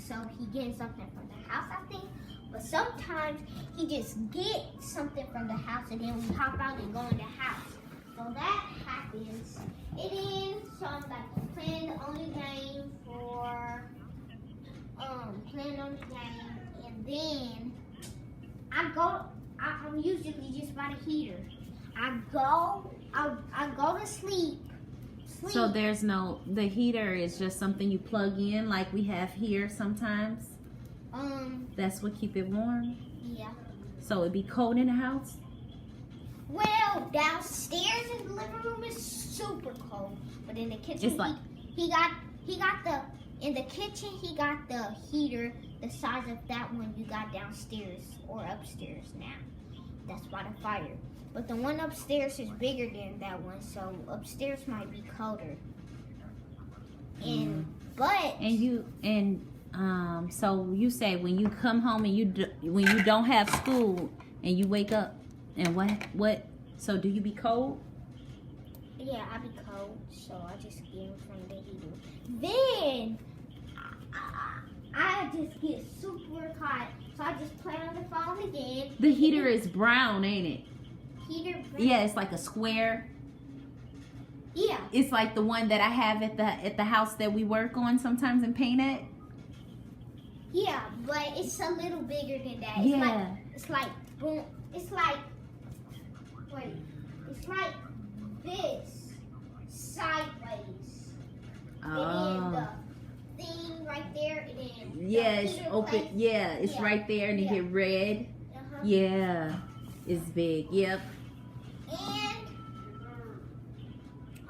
so he getting something from the house, I think. But sometimes he just gets something from the house and then we hop out and go in the house. So that happens. And then so I'm like playing the only game and then I'm usually just by the heater. I go to sleep. So there's no, the heater is just something you plug in like we have here sometimes? That's what keep it warm? Yeah. So it'd be cold in the house? Well, downstairs in the living room is super cold, but in the kitchen It's like, he got in the kitchen he got the heater the size of that one you got downstairs or upstairs now. That's by the fire. But the one upstairs is bigger than that one, so upstairs might be colder. So you say when you come home and when you don't have school and you wake up and what? So do you be cold? Yeah, I be cold, so I just get in front of the heater. Then I just get super hot, so I just play on the phone again. The heater is brown, ain't it? Heater brown? Yeah, it's like a square. Yeah. It's like the one that I have at the house that we work on sometimes and paint at. Yeah, but it's a little bigger than that. It's like this sideways. And then the thing right there, and then it's open. It's right there, and it get red. Yeah, it's big. Yep.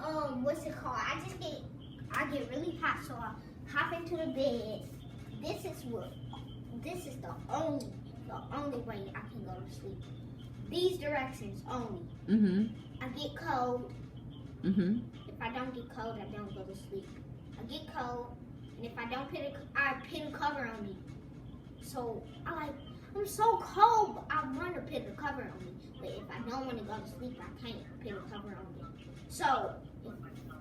And what's it called? I get really hot, so I hop into the bed. This is the only way I can go to sleep. These directions only. I get cold. If I don't get cold, I don't go to sleep. I get cold, and if I don't I put a cover on me. So I'm so cold, but I want to put a cover on me. But if I don't want to go to sleep, I can't put a cover on me. So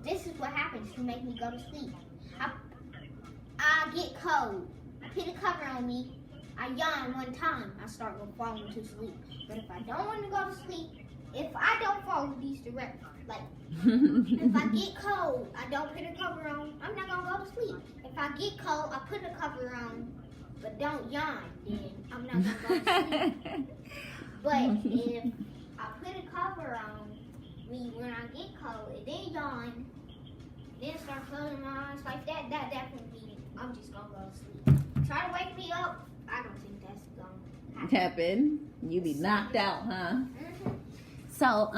this is what happens to make me go to sleep. I get cold. I put a cover on me. I yawn one time. I start falling to sleep. But if I don't want to go to sleep, if I don't follow these directions, like if I get cold, I don't put a cover on, I'm not gonna go to sleep. If I get cold, I put a cover on, but don't yawn, then I'm not gonna go to sleep. But if I put a cover on me when I get cold, and then yawn, then start closing my eyes like that definitely, I'm just gonna go to sleep. Try to wake me up, I don't think that's gonna happen. You be knocked out, huh? So,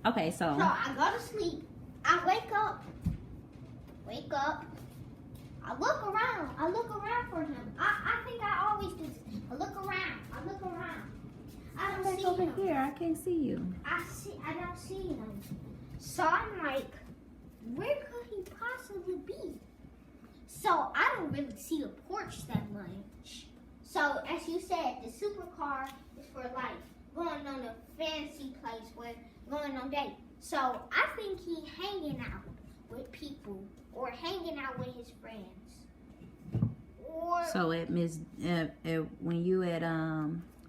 okay, so. So I go to sleep. I wake up. I look around for him. I think I always do this. I look around. I don't see over him. Here, I can't see you. I don't see him. So I'm like, where could he possibly be? So I don't really see the porch that much. So as you said, the supercar is for like going on a fancy place where going on dates. So I think he hanging out with people or hanging out with his friends. Or so at when you at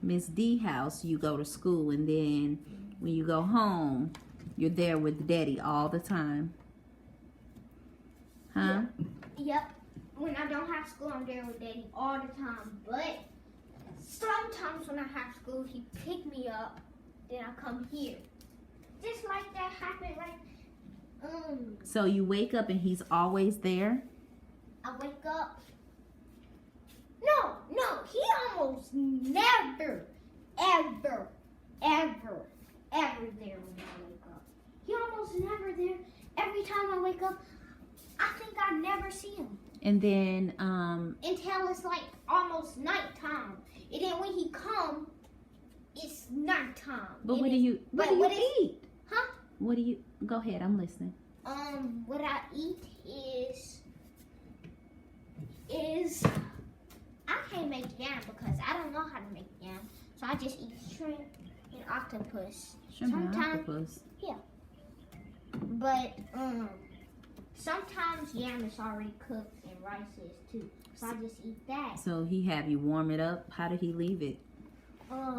Miss D house, you go to school, and then when you go home, you're there with Daddy all the time. Huh? Yep. When I don't have school, I'm there with Daddy all the time. But sometimes when I have school, he pick me up, then I come here. Just like that happened, So you wake up and he's always there? I wake up. No, he almost never, ever there when I wake up. He almost never there. Every time I wake up, I think I never see him. And then, until it's like almost nighttime. And then when he come, it's nighttime. But what do you eat? Huh? What do you, go ahead, I'm listening. What I eat is I can't make yam because I don't know how to make yam. So I just eat shrimp and octopus. Shrimp and octopus? Yeah. But, sometimes yam is already cooked and rice is too. So I just eat that. So he have you warm it up. How did he leave it?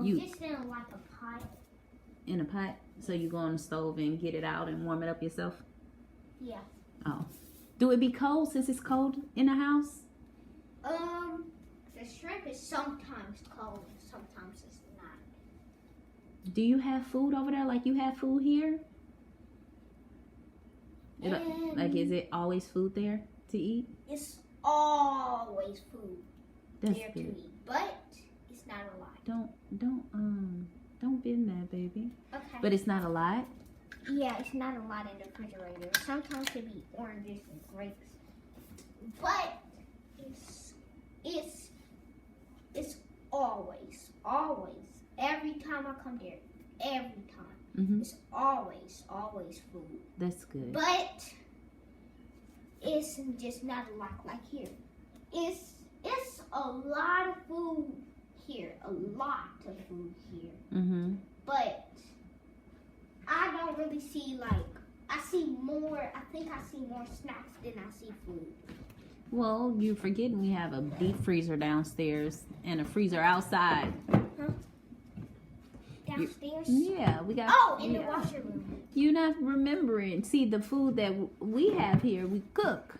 Just in like a pot. In a pot? So you go on the stove and get it out and warm it up yourself? Yeah. Oh. Do it be cold since it's cold in the house? The shrimp is sometimes cold, sometimes it's not. Do you have food over there like you have food here? Like, is it always food there to eat? It's always food That's there good. to eat, but it's not a lot. Don't bend that, baby. Okay. But it's not a lot? Yeah, it's not a lot in the refrigerator. Sometimes it be oranges and grapes, but it's always every time I come there, every time it's always food. That's good. But it's just not a lot like here. It's a lot of food here, a lot of food here. But I don't really see I think I see more snacks than I see food. Well, you forgetting we have a deep freezer downstairs and a freezer outside. Huh? Downstairs? Yeah, we got. In the washroom. You're not remembering. See, the food that we have here, we cook.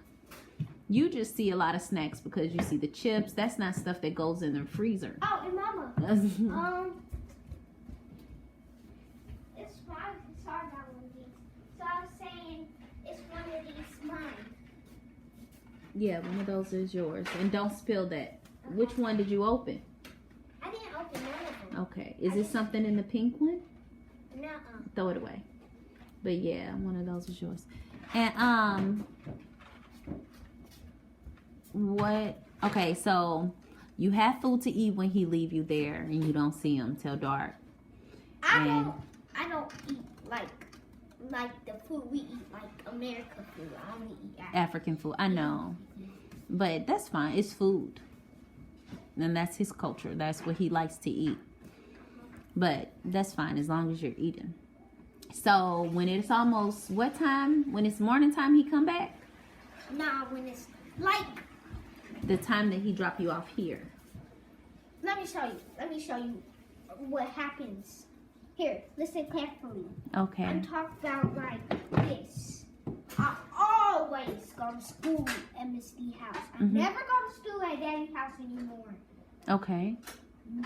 You just see a lot of snacks because you see the chips. That's not stuff that goes in the freezer. Oh, and Mama. It's fine. Sorry about one of these. So I was saying, it's one of these mine. Yeah, one of those is yours. And don't spill that. Which one did you open? I didn't open none of them. Okay. Is it something in the pink one? Nuh-uh. Throw it away. But yeah, one of those is yours. And what? Okay, so you have food to eat when he leave you there, and you don't see him till dark. I don't eat like the food we eat, like American food. I only eat African food. I know, but that's fine. It's food, and that's his culture. That's what he likes to eat. But that's fine as long as you're eating. So when it's almost what time? When it's morning time, he come back? Nah, when it's like the time that he drop you off here. Let me show you what happens. Here, listen carefully. Okay. I'm talking about like this. I always go to school at Miss D house. I never go to school at Daddy's house anymore. Okay.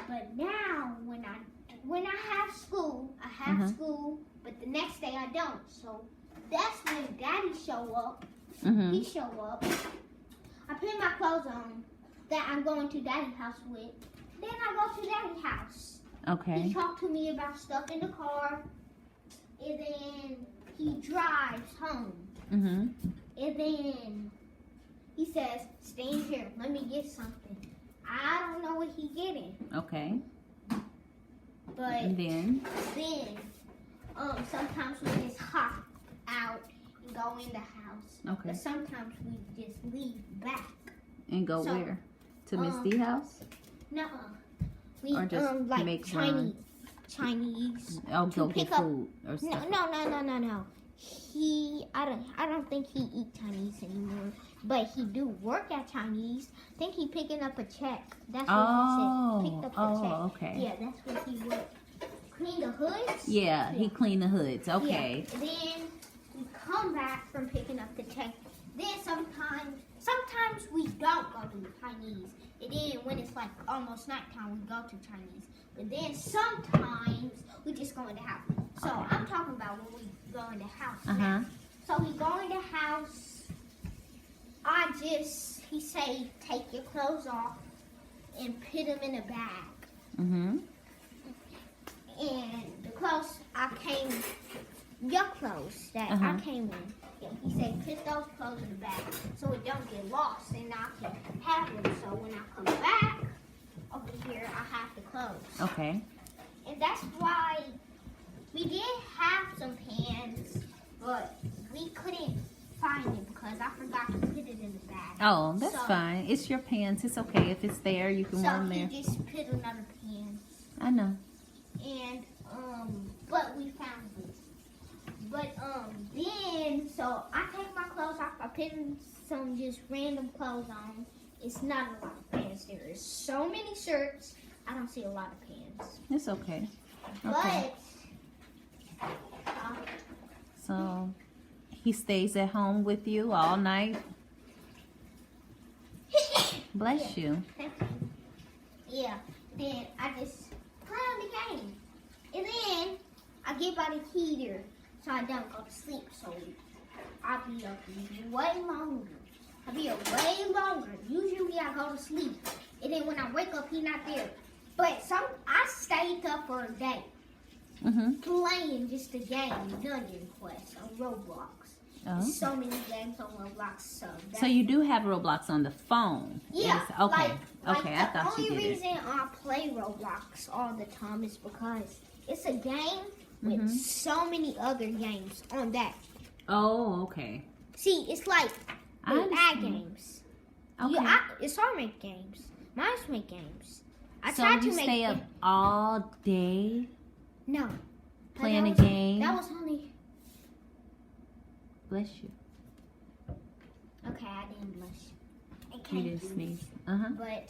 But now when I have school, school, but the next day I don't. So that's when Daddy show up. He show up. I put my clothes on that I'm going to Daddy's house with. Then I go to Daddy's house. Okay. He talked to me about stuff in the car. And then he drives home. And then he says, stay in here. Let me get something. I don't know what he getting. Okay. But And then sometimes we just hop out and go in the house. Okay. But sometimes we just leave back. And go So, where? To Miss D house? Nuh-uh. We Or just like make Chinese. Oh, go pick get up- food or stuff. No. I don't think he eat Chinese anymore. But he do work at Chinese. I think he picking up a check. That's what he said. Picked up a check. Okay. Yeah, that's what he would. Clean the hoods. Yeah, he cleaned the hoods. Okay. Yeah. Then we come back from picking up the check. Then sometimes we don't go to Chinese. And then when it's like almost nighttime, we go to Chinese. But then sometimes we just go in the house. So I'm talking about when we go in the house. Now. So we go in the house. He say, take your clothes off and put them in a bag. And the clothes your clothes that I came in. Yeah, he said, put those clothes in the bag so it don't get lost and I can have them. So when I come back over here, I have the clothes. Okay. And that's why we did have some pans, but we couldn't find it because I forgot to put it in the bag. Oh, that's fine. It's your pants. It's okay. If it's there, you can wear them there. So he just put another pan. I know. And, but we found it. But, then, so I take my clothes off, I put them some just random clothes on. It's not a lot of pants. There is so many shirts. I don't see a lot of pants. It's okay. Okay. But So he stays at home with you all night. Bless you. Thank you. Yeah. Then I just play on the game. And then I get by the heater so I don't go to sleep. So I'll be up way longer. I'll be up way longer. Usually I go to sleep. And then when I wake up, he's not there. But I stayed up for a day. Playing just a game, Dungeon Quest on Roblox. Oh. So many games on Roblox. So you do have Roblox on the phone? Yeah. Yes. Okay. Okay. I thought you The only did. reason I play Roblox all the time is because it's a game with so many other games on that. Oh, okay. See, it's like I the ad understand. games. Okay. It's all make games. Mine's make games. I So tried you to make stay up all day No. playing a That was- game? That was only Bless you. okay. I didn't blush. I You can't didn't do sneeze. this. Uh-huh. But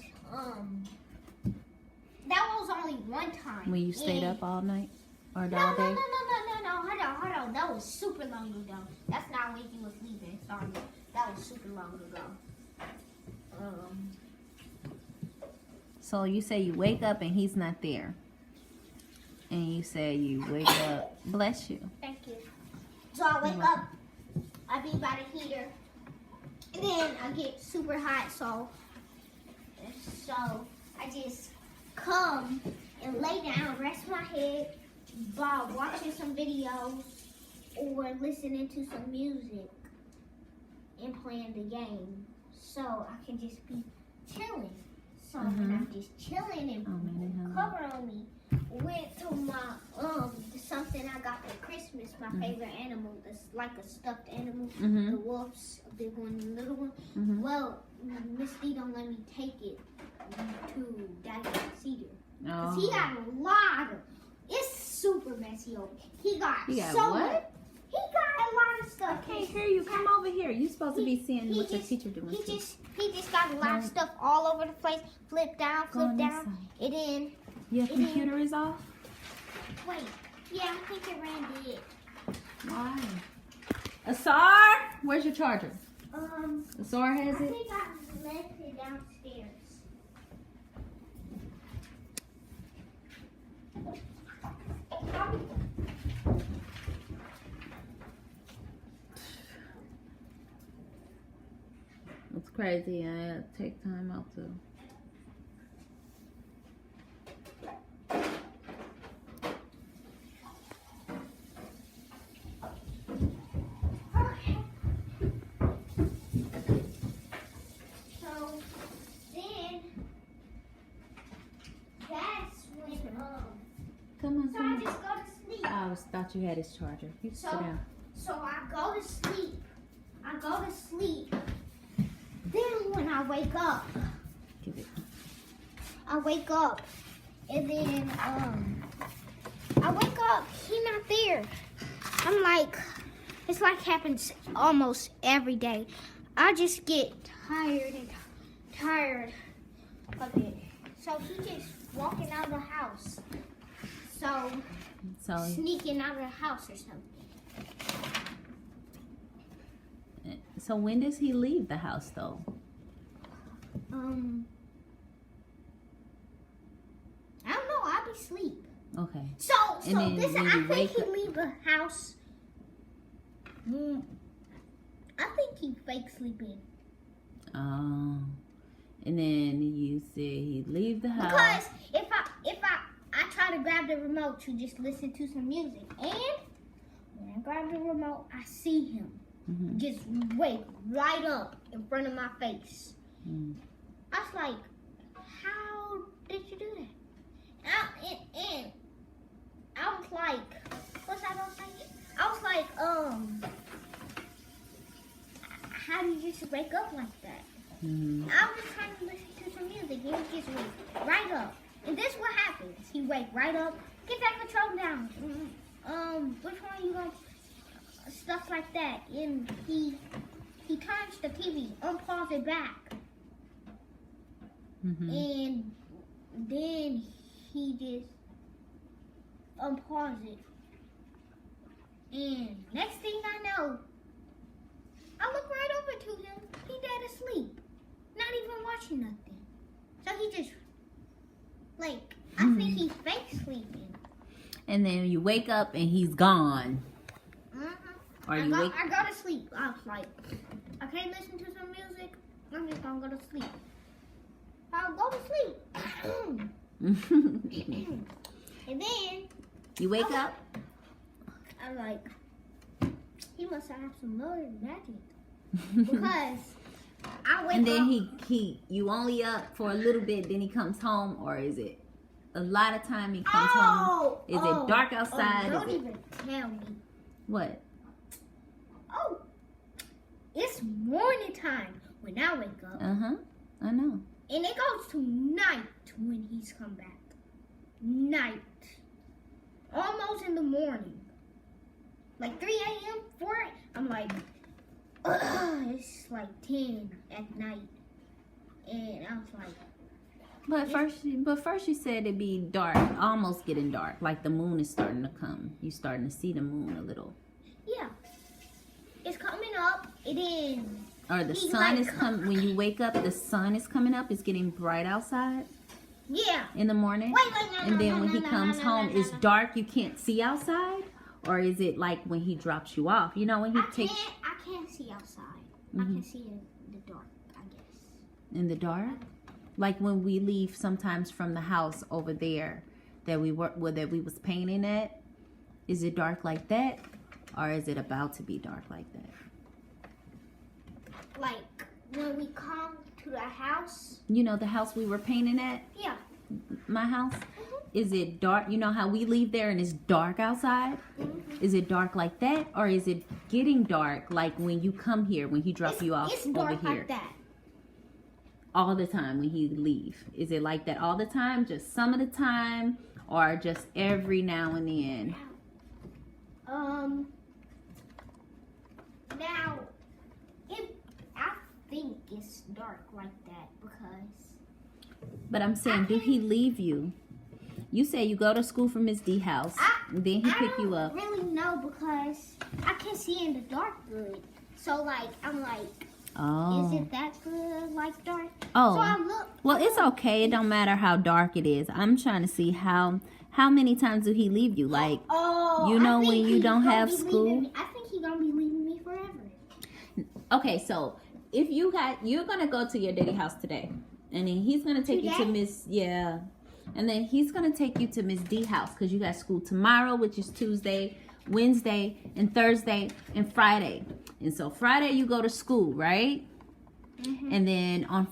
that was only one time. When you stayed And- up all night? Or all No, day? hold on. That was super long ago. That's not when you was leaving. Sorry. That was super long ago. So you say you wake up and he's not there. And you say you wake up. Bless you. Thank you. So I wake up, I be by the heater, and then I get super hot, so I just come and lay down, rest my head, by watching some videos or listening to some music and playing the game. So I can just be chilling. So when I'm just chilling and cover on me, went to my something I got for Christmas, my favorite animal, that's like a stuffed animal, the wolves, a big one, a little one. Well, Miss D don't let me take it to Daddy Cedar. Cause he got a lot of, it's super messy over. He got You got so what? much. He got a lot of stuff. I can't hear you. Come over here. You're supposed to be seeing what the teacher doing. He just got a lot of stuff all over the place. Flip down, Go on this side. and then Your computer is off? wait. Yeah, I think it ran dead. Why? Asar? Where's your charger? Asar I has it? think I left it downstairs. It's crazy. I take time out to. Okay. So then that's when Come on, so I come on. just go to sleep. I thought you had his charger. You So- sit down. So I go to sleep. Then when I wake up, Give it. and then I wake up, he not there. I'm like, it's like happens almost every day. I just get tired of it. So he just walking out of the house. So So, sneaking out of the house or something. so when does he leave the house though? I don't know. I'll be asleep. Okay. So then this when I you think wake he up- leave the house. I think he fake sleeping And then you said he'd leave the house. because if I try to grab the remote to just listen to some music, and when I grab the remote, I see him just wake right up in front of my face. I was like, how did you do that? And I was like, what's I gonna say? I was like, how do you just wake up like that? I was just trying to listen to some music. He would just wake right up. And this what happens. He wake right up. Get that control down. Which one you gonna stuff like that? And he he turns the TV, unpause it back. And then he just unpause it. And next thing I know, I look right over to him. He dead asleep. Not even watching nothing. So he just, like, I think he's fake sleeping. And then you wake up and he's gone. Or I you go wake to sleep. I was like, I can't listen to some music. I'm just gonna go to sleep. I'll go to sleep. And then you wake up. I'm like, he must have some other magic. Because I wake up. And then you only up for a little bit, then he comes home, or is it a lot of time he comes home? Is it dark outside? Don't even tell me. What? Oh, it's morning time when I wake up. I know. And it goes to night when he's come back. Night. Almost in the morning. Like 3 a.m., 4 a.m. I'm like, it's like 10 at night. And I was like, But first you said it'd be dark, almost getting dark, like the moon is starting to come. You starting to see the moon a little. yeah. It's coming up. It is. Or the sun is coming. When you wake up, the sun is coming up. It's getting bright outside. Yeah. In the morning. And then when he comes home, it's dark. You can't see outside. Or is it like when he drops you off? You know, when he takes. I can't see outside. I can see in the dark, I guess. In the dark? Like when we leave sometimes from the house over there that we was painting at. Is it dark like that? Or is it about to be dark like that? Like when we come to the house. You know the house we were painting at? Yeah. My house? Is it dark? You know how we leave there and it's dark outside? Is it dark like that? Or is it getting dark like when you come here, when he drops you off it's dark over here? Like that. All the time when he leave? Is it like that all the time? Just some of the time? Or just every now and then? Now, I think it's dark like that because. But I'm saying, do he leave you? You say you go to school from Miss D house, and then he pick you up. I don't really know because I can see in the dark good. So like, I'm like, is it that good like dark? Oh. So I look. Well, it's okay. It don't matter how dark it is. I'm trying to see how many times do he leave you? Like, you know, when you don't have school. I think he's gonna be leaving me forever. Okay, so if you're gonna go to your daddy house today, and then he's gonna take you to Miss and then he's gonna take you to Miss D house because you got school tomorrow, which is Tuesday, Wednesday, and Thursday, and Friday. And so Friday you go to school, right? And then on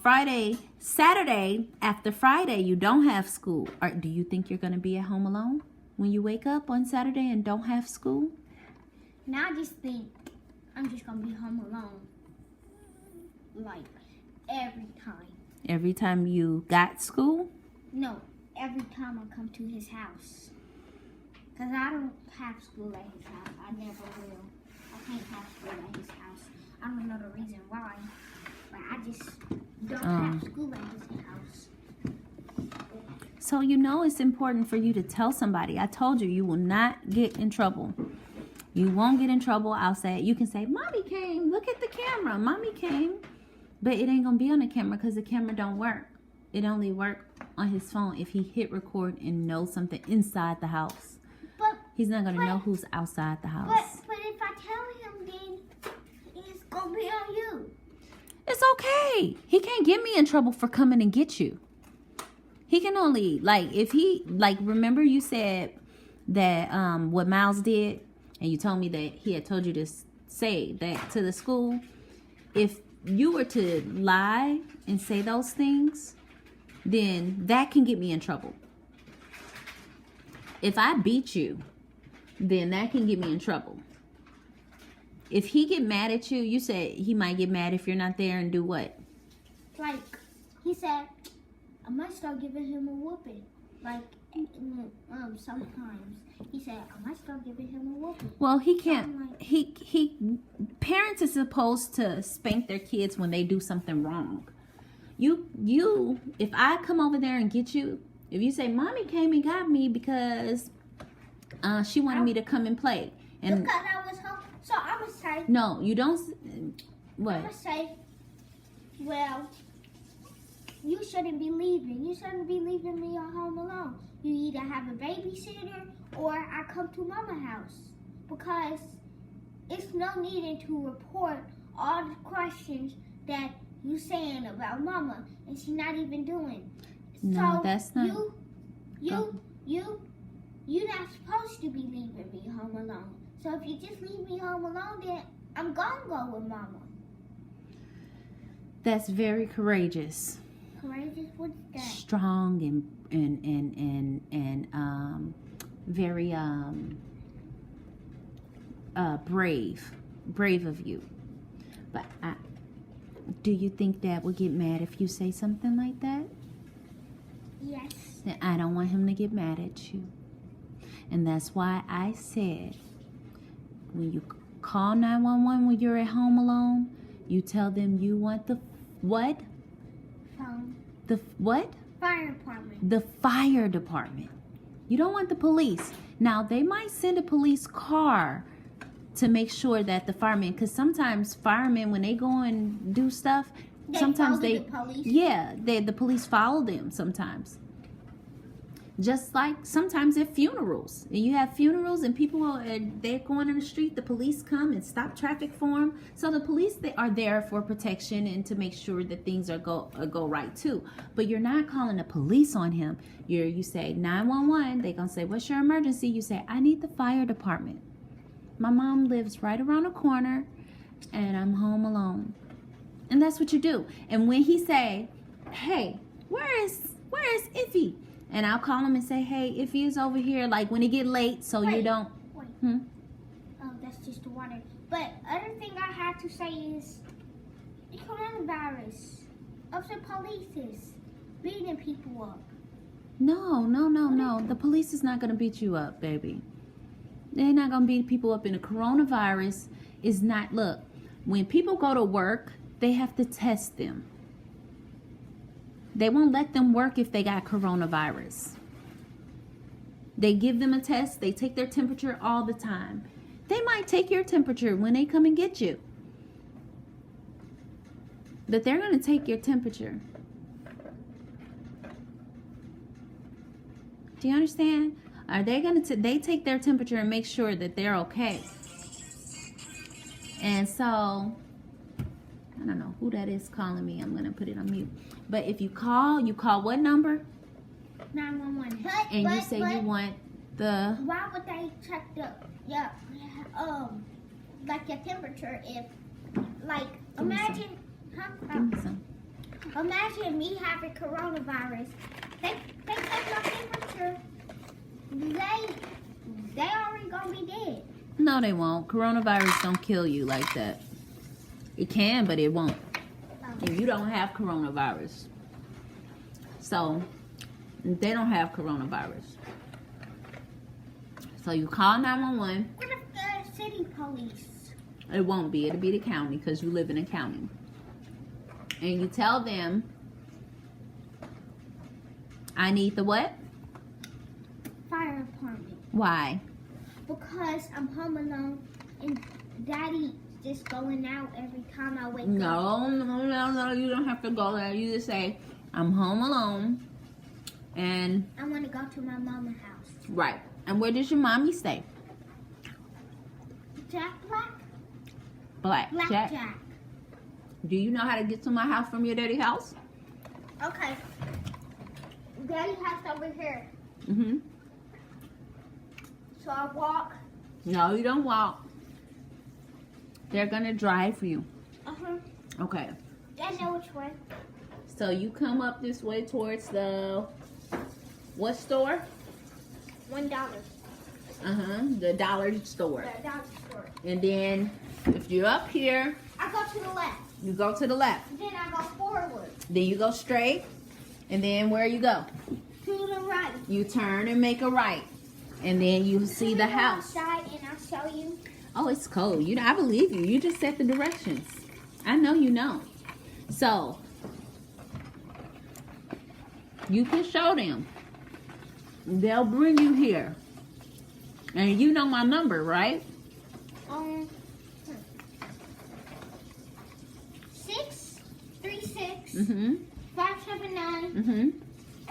Saturday, after Friday, you don't have school. Or do you think you're gonna be at home alone when you wake up on Saturday and don't have school? Now I just think I'm just gonna be home alone. Like every time. Every time you got school? No, every time I come to his house. Because I don't have school at his house. I never will. I can't have school at his house. I don't know the reason why. But I just don't have school at his house. So you know it's important for you to tell somebody. I told you, you will not get in trouble. You won't get in trouble. I'll say, you can say, Mommy came. Look at the camera. Mommy came. But it ain't going to be on the camera because the camera don't work. It only work on his phone if he hit record and knows something inside the house. But he's not going to know who's outside the house. But if I tell him, then it's going to be on you. It's okay. He can't get me in trouble for coming and get you. He can only, like, if he, like, remember you said that what Miles did, and you told me that he had told you to say that to the school. If you were to lie and say those things, then that can get me in trouble. If I beat you, then that can get me in trouble. If he get mad at you, you said he might get mad if you're not there and do what? Like, he said, I might start giving him a whooping. Like, sometimes he said, I might start giving him a whooping. Well, he So can't. I'm like, He parents are supposed to spank their kids when they do something wrong. You if I come over there and get you, if you say mommy came and got me because she wanted me to come and play, and because I was home. So I'm going to say, no, you don't. What? I'm going to say, well, you shouldn't be leaving. You shouldn't be leaving me at home alone. You either have a babysitter or I come to mama's house. Because it's no needing to report all the questions that you saying about mama and she not even doing. No, So that's not. You're not supposed to be leaving me home alone. So if you just leave me home alone, then I'm gonna go with mama. That's very courageous. Courageous, what's that? Strong and very brave of you. But do you think Dad would get mad if you say something like that? Yes. Then I don't want him to get mad at you, and that's why I said when you call 911 when you're at home alone, you tell them you want the what? The what? Fire department. The fire department. You don't want the police. Now, they might send a police car to make sure that the firemen, because sometimes firemen, when they go and do stuff, sometimes follow the police. yeah, the police follow them sometimes. Just like sometimes at funerals, and you have funerals and people they're going in the street, the police come and stop traffic for them. So the police, they are there for protection and to make sure that things are go right too. But you're not calling the police on him. You say 911. They're gonna say, "What's your emergency?" You say, "I need the fire department. My mom lives right around the corner, and I'm home alone." And that's what you do. And when he say, "Hey, where is Iffy?" And I'll call him and say, "Hey, Iffy is over here." Like when it get late, so you don't. Wait. Hmm? Oh, that's just the water. But other thing I have to say is the coronavirus of the police is beating people up. No. The police is not gonna beat you up, baby. They're not gonna beat people up. And the coronavirus is not. Look, when people go to work, they have to test them. They won't let them work if they got coronavirus. They give them a test. They take their temperature all the time. They might take your temperature when they come and get you. But they're going to take your temperature. Do you understand? Are they going to they take their temperature and make sure that they're okay? And so I don't know who that is calling me. I'm going to put it on mute. But if you call what number? 911. And you say you want the... Why would they check like your temperature if, like, Give me imagine, Give me some. imagine me having coronavirus. They take my temperature. They already gonna be dead. No, they won't. Coronavirus don't kill you like that. It can, but it won't. If you don't have coronavirus. So, they don't have coronavirus. So you call 911. What if the city police? It won't be. It'll be the county because you live in a county. And you tell them, I need the what? Fire department. Why? Because I'm home alone and Daddy just going out every time I wake up. No. You don't have to go there. You just say, I'm home alone. And I want to go to my mama's house. right. And where does your mommy stay? Black Jack. Do you know how to get to my house from your daddy's house? Okay. Daddy's house over here. Mm-hmm. So I walk. No, you don't walk. They're gonna drive for you. Uh-huh. Okay. I know which way. So you come up this way towards the what store? $1. The dollar store. The dollar store. And then if you're up here, I go to the left. you go to the left. Then I go forward. Then you go straight. And then where you go? To the right. You turn and make a right. And then you see the house. Outside and I'll show you. Oh, it's cold. I believe you. You just set the directions. I know you know. So, you can show them. They'll bring you here. And you know my number, right? 636 Mm-hmm. 579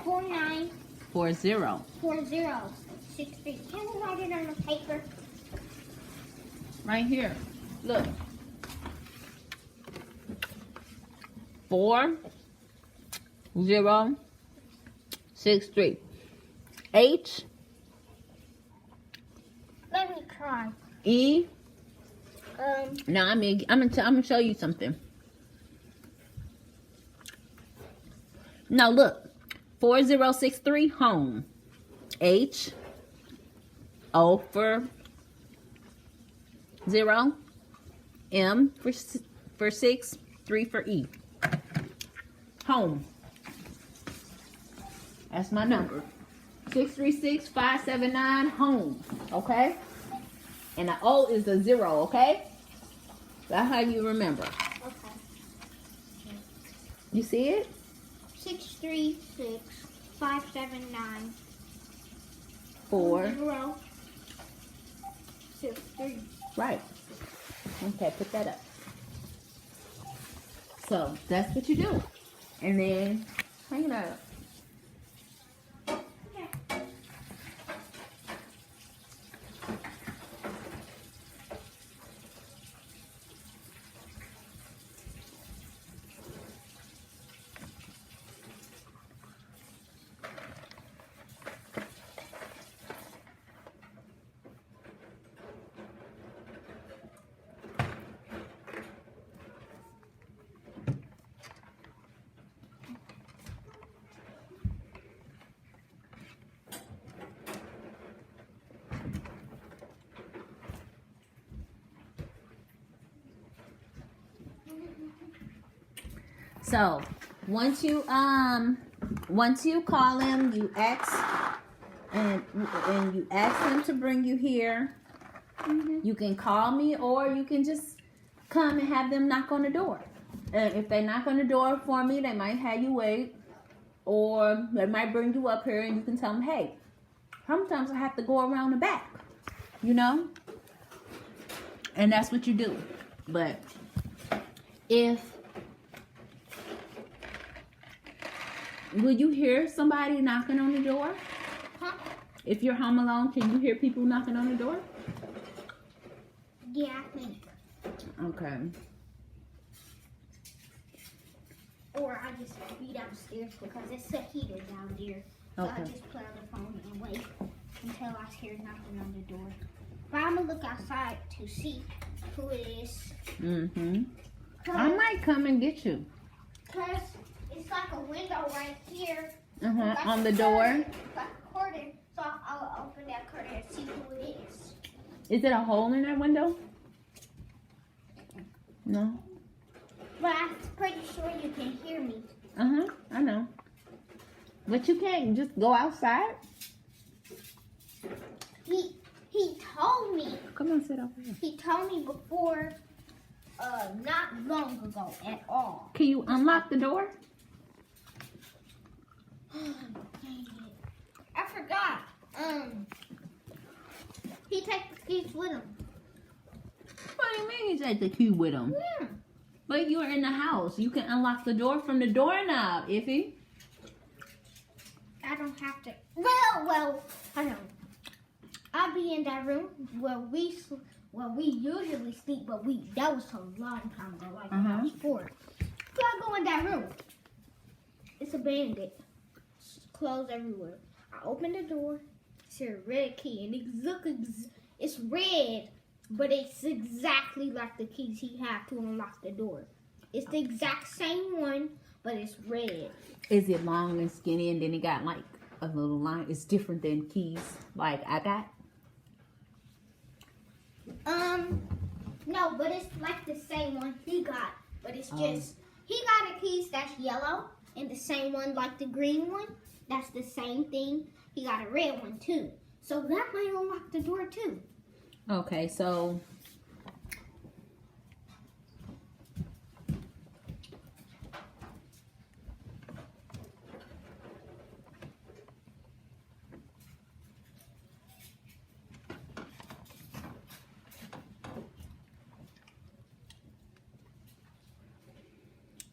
4940 63. Can we write it on the paper? Right here. Look. 4063. H Let me try. E. Now I'm gonna show you something. No, look. 4063 home. H. O for 0. M for 6. 3 for E. Home. That's my number. 636-579 home. Okay? And the O is the 0, okay? That's how you remember. Okay. You see it? 636 579 4. 63. Right. Okay, put that up. So that's what you do. And then hang it up. So once you call him, you ask and you ask him to bring you here. You can call me, or you can just come and have them knock on the door. And if they knock on the door for me, they might have you wait, or they might bring you up here and you can tell them, hey, sometimes I have to go around the back, you know? And that's what you do. But will you hear somebody knocking on the door? Huh? If you're home alone, can you hear people knocking on the door? Yeah, I think. Okay. Or I just be downstairs because it's a heater down there. So I Okay. just play on the phone and wait until I hear knocking on the door. But I'm going to look outside to see who it is. Mm-hmm. I might come and get you. Because it's like a window right here. Uh-huh. On the door. Like a curtain. So I'll open that curtain and see who it is. Is it a hole in that window? No. But I'm pretty sure you can hear me. Uh-huh. I know. But you can't just go outside. He told me. Come on, sit over here. He told me before, not long ago at all. Can you unlock the door? Dang it. I forgot. He takes the keys with him. What do you mean you take the key with him? Yeah. But you're in the house. You can unlock the door from the doorknob, Iffy. I don't have to. Well, I don't. I'll be in that room where we usually sleep, but that was a long time ago, like when I was 4. So I go in that room. It's abandoned. Clothes everywhere. I open the door. It's a red key, and it's red, but it's exactly like the keys he had to unlock the door. It's the exact same one, but it's red. Is it long and skinny and then it got like a little line? It's different than keys like I got? No, but it's like the same one he got, but it's just he got a piece that's yellow and the same one like the green one, that's the same thing. He got a red one too. So that might unlock the door too. Okay, so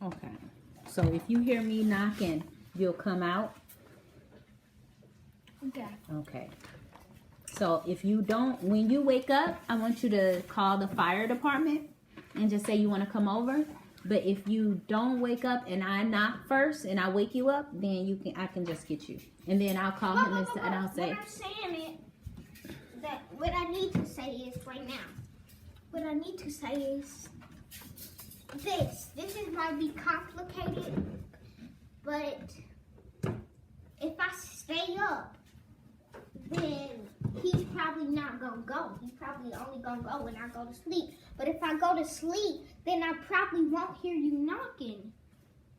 okay. So if you hear me knocking, you'll come out. Okay. Okay. So if you don't, when you wake up, I want you to call the fire department and just say you want to come over. But if you don't wake up and I knock first and I wake you up, then I can just get you. And then I'll call him and I'll say. What I'm saying is that what I need to say is right now. What I need to say is this. This might be complicated, but if I stay up, then he's probably not gonna go. He's probably only gonna go when I go to sleep. But if I go to sleep, then I probably won't hear you knocking.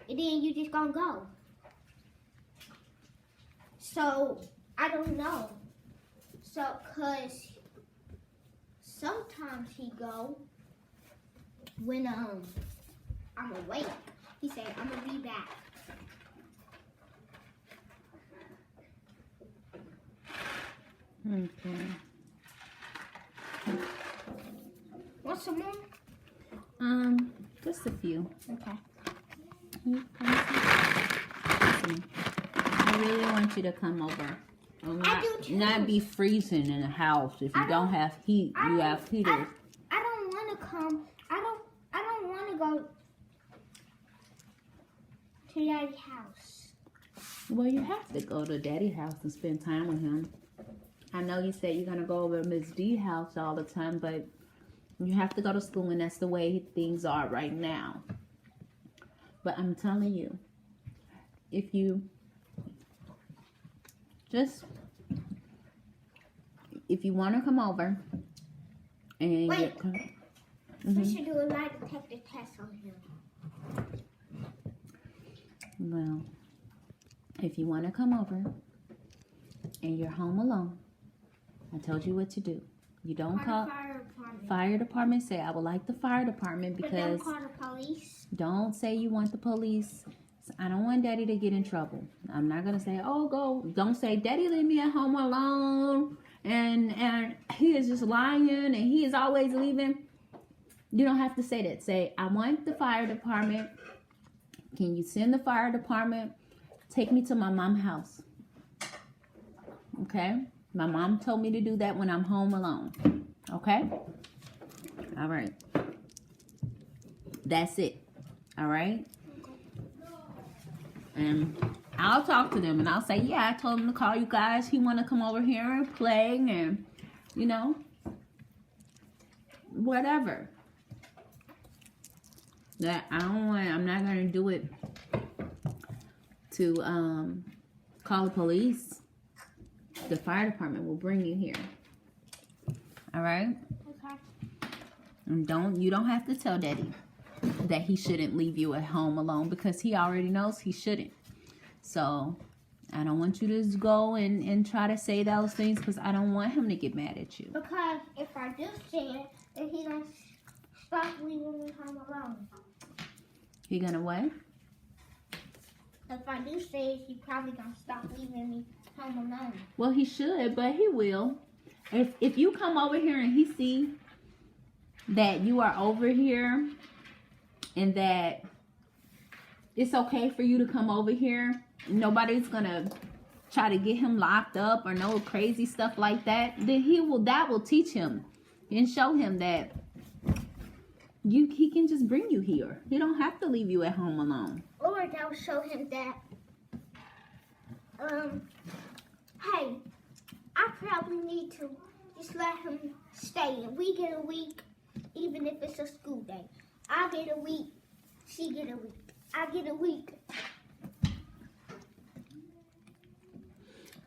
And then you just gonna go. So, I don't know. So, cause sometimes he go when I'm awake. He said, I'm gonna be back. Okay. Want some more? Just a few. Okay. Listen, I really want you to come over. I do too. Not be freezing in the house. If you don't have heat, you have heaters. I don't want to come. I don't want to go to Daddy's house. Well, you have to go to Daddy's house and spend time with him. I know you said you're gonna go over to Miss D's house all the time, but you have to go to school, and that's the way things are right now. But I'm telling you, if you want to come over and Wait. Mm-hmm. We should do a lie detector test on him. Well, if you want to come over and you're home alone, I told you what to do. You don't call fire department. Say I would like the fire department because but don't call the police. Don't say you want the police. I don't want Daddy to get in trouble. I'm not gonna say, oh, go. Don't say, Daddy leave me at home alone, and he is just lying and he is always leaving. You don't have to say that. Say, I want the fire department. Can you send the fire department? Take me to my mom's house. Okay? My mom told me to do that when I'm home alone. Okay? All right. That's it. All right? And I'll talk to them and I'll say, yeah, I told him to call you guys. He want to come over here and play and, you know, whatever. That I'm not going to do it to call the police. The fire department will bring you here. All right? Okay. And you don't have to tell Daddy that he shouldn't leave you at home alone because he already knows he shouldn't. So I don't want you to just go and try to say those things because I don't want him to get mad at you. Because if I do say it, then he gonna stop leaving me home alone. He gonna what? If I do say it, he probably gonna stop leaving me home alone. Well, he should, but he will. If you come over here and he see that you are over here and that it's okay for you to come over here, nobody's gonna try to get him locked up or no crazy stuff like that, then that will teach him and show him that he can just bring you here. He don't have to leave you at home alone. Or that will show him that hey, I probably need to just let him stay and we get a week, even if it's a school day. I get a week, she get a week. I get a week.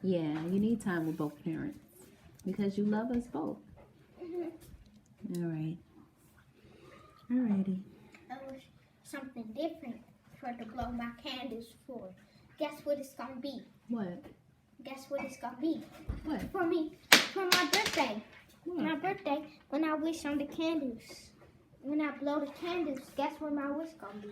Yeah, you need time with both parents because you love us both. Mm-hmm. All right. Alrighty. That was something different for to blow my candles for. guess what it's gonna be? What? Guess what it's gonna be? What? For me, for my birthday. My birthday, when I wish on the candles. When I blow the candles, guess what my wish gonna be?